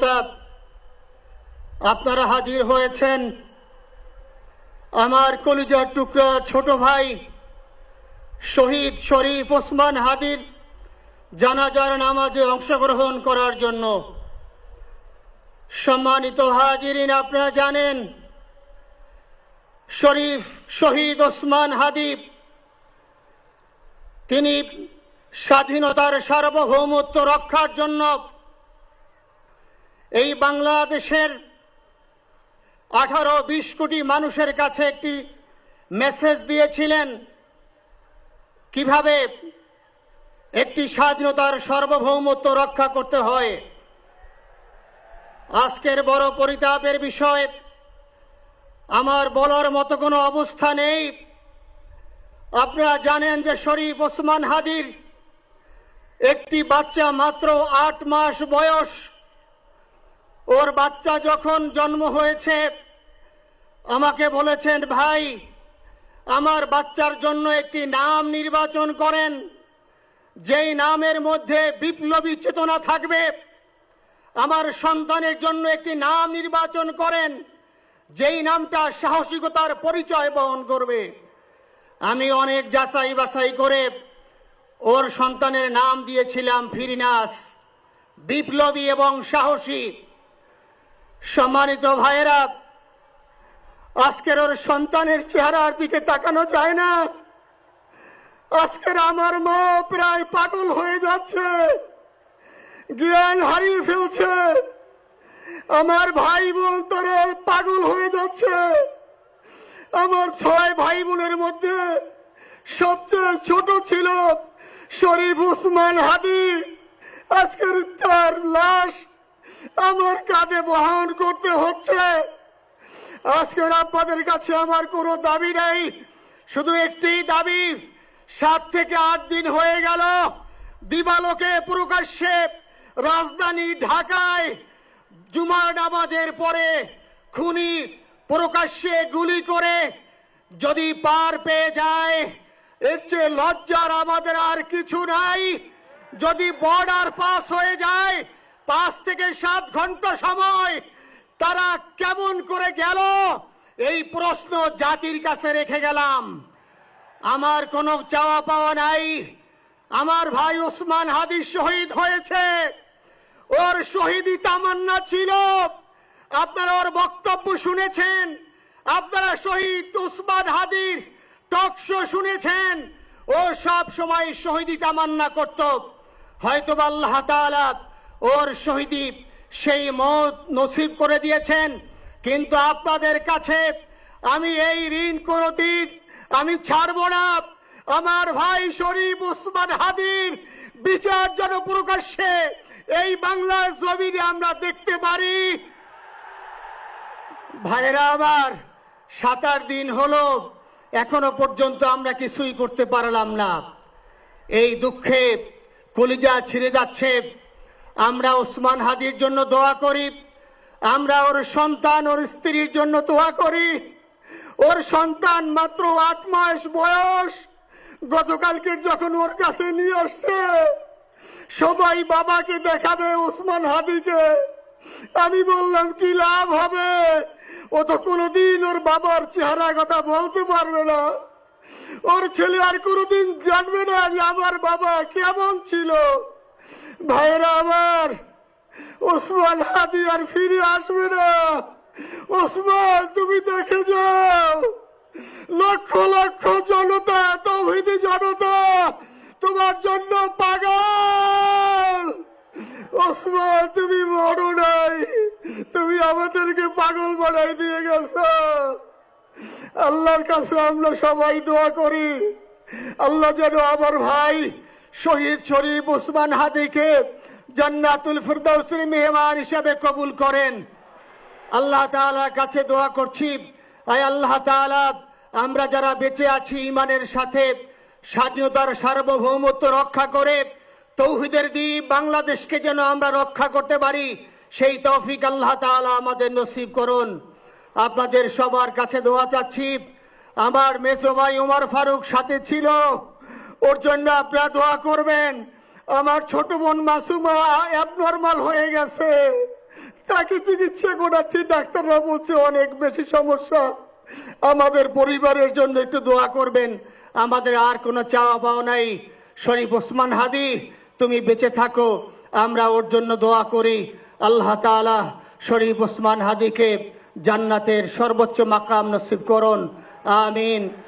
জনতা, আপনারা হাজির হয়েছেন আমার কলিজার টুকরা ছোট ভাই শহীদ শরীফ ওসমান হাদির জানাজার নামাজে অংশগ্রহণ করার জন্য। সম্মানিত হাজিরিন, আপনারা জানেন শহীদ ওসমান হাদি তিনি স্বাধীনতার সার্বভৌমত্ব রক্ষার জন্য এই বাংলাদেশের 18-20 কোটি মানুষের কাছে একটি মেসেজ দিয়েছিলেন কিভাবে একটি স্বাধীনতার সার্বভৌমত্ব রক্ষা করতে হয়। আজকের বড় পরিতাপের বিষয়, আমার বলার মতো কোনো অবস্থা নেই। আপনারা জানেন যে শরীফ ওসমান হাদির একটি বাচ্চা মাত্র 8 মাস বয়স। ওর বাচ্চা যখন জন্ম হয়েছে আমাকে বলেছেন, ভাই আমার বাচ্চার জন্য একটি নাম নির্বাচন করেন, যেই নামের মধ্যে বিপ্লবী চেতনা থাকবে। আমার সন্তানের জন্য একটি নাম নির্বাচন করেন, যেই নামটা সাহসিকতার পরিচয় বহন করবে। আমি অনেক যাচাই বাছাই করে ওর সন্তানের নাম দিয়েছিলাম ফিরিনাস, বিপ্লবী এবং সাহসী। সম্মানিত ভাইয়েরা, আজকের ওর সন্তানের চেহারার দিকে তাকানো যায় না। আজকের আমার মা প্রায় পাগল হয়ে যাচ্ছে, জ্ঞান হারিয়ে ফেলছে। আমার ভাই বোন তারা পাগল হয়ে যাচ্ছে। আমার 6 ভাই বোনের মধ্যে সবচেয়ে ছোট ছিল শরীফ ওসমান হাদি। আজকের তার লাশ আমার কাঁধে বহন করতে হচ্ছে। আজকের আপনাদের কাছে আমার কোনো দাবি নেই, শুধু একটি দাবি। 7 থেকে 8 দিন হয়ে গেল দিবালোকে প্রকাশ্যে রাজধানী ঢাকায় জুমার নামাজের পরে খুনি প্রকাশ্যে গুলি করে যদি পার পেয়ে যায়, এর চেয়ে লজ্জার আমাদের আর কিছু নাই। যদি বর্ডার পাস হয়ে যায়, 5 থেকে 7 ঘন্টা সময় তারা কেমন করে গেল, এই প্রশ্ন জাতির কাছে রেখে গেলাম। আমার কোনো চাওয়া পাওয়া নাই। আমার ভাই ওসমান হাদি শহীদ হয়েছে, ওর শহীদি তামান্না ছিল। আপনারা ওর বক্তব্য শুনেছেন, আপনারা শহীদ ওসমান হাদির টক শো শুনেছেন। ও সব সময় শহীদি তামান্না করত। হয়তো আল্লাহ তাআলা ওর শহীদি সেই মত নসিব করে দিয়েছেন। কিন্তু আপনাদের কাছে আমি এই ঋণ কোনদিন আমি ছাড়ব না। আমার ভাই শরীফ ওসমান হাদির বিচার যেন প্রকাশ্যে এই বাংলার জমিনে আমরা দেখতে পারি। ভাইরা আমার, 7-8 দিন হলো, এখনো পর্যন্ত আমরা কিছুই করতে পারলাম না। এই দুঃখে কলিজা ছিঁড়ে যাচ্ছে। আমরা ওসমান হাদির জন্য দোয়া করি, আমরা ওর সন্তান ওর স্ত্রীর জন্য দোয়া করি। ওর সন্তান মাত্র 8 মাস বয়স। গতকালকে যখন ওর কাছে নিয়ে আসছে, সবাই বাবাকে দেখাবে ওসমান হাদিকে। আমি বললাম কি লাভ হবে, ও তো কোনোদিন ওর বাবার চেহারা কথা বলতে পারবে না। ওর ছেলে আর কোনোদিন জানবে না যে আমার বাবা কেমন ছিল। ভাইরা আমার, ওসমান হাদি আর ফিরে আসবে না। ওসমান, তুমি দেখে যাও, লক্ষ লক্ষ জনতা, তাওহীদি জনতা তোমার জন্য পাগল। ওসমান, তুমি বড় নাই, তুমি আমাদেরকে পাগল বানাই দিয়ে গেছো। আল্লাহর কাছে আমরা সবাই দোয়া করি, আল্লাহ যেন আমার ভাই শহীদ শরীফ ওসমান হাদিকে জান্নাতুল ফিরদাউসের মেহমান হিসেবে কবুল করেন। আল্লাহ তাআলার কাছে দোয়া করছি, আয় আল্লাহ তাআলা, আমরা যারা বেঁচে আছি ঈমানের সাথে স্বাধীনতার সার্বভৌমত্ব রক্ষা করে তৌহিদের দ্বীপ বাংলাদেশকে যেন আমরা রক্ষা করতে পারি, সেই তৌফিক আল্লাহ তাআলা আমাদের নসিব করুন। আপনাদের সবার কাছে দোয়া চাচ্ছি। আমার মেজো ভাই ওমর ফারুক সাথে ছিল, ওর জন্য আপনারা দোয়া করবেন। আমার ছোট বোন মাসুমা অ্যাবনর্মাল হয়ে গেছে, তাকে চিকিৎসা করাচ্ছি, ডাক্তাররা বলছে অনেক বেশি সমস্যা। আমাদের পরিবারের জন্য একটু দোয়া করবেন। আমাদের আর কোনো চাওয়া পাওয়া নাই। শরীফ ওসমান হাদি তুমি বেঁচে থাকো, আমরা ওর জন্য দোয়া করি। আল্লাহ তাআলা শরীফ ওসমান হাদিকে জান্নাতের সর্বোচ্চ মাকাম নসিব করুন, আমিন।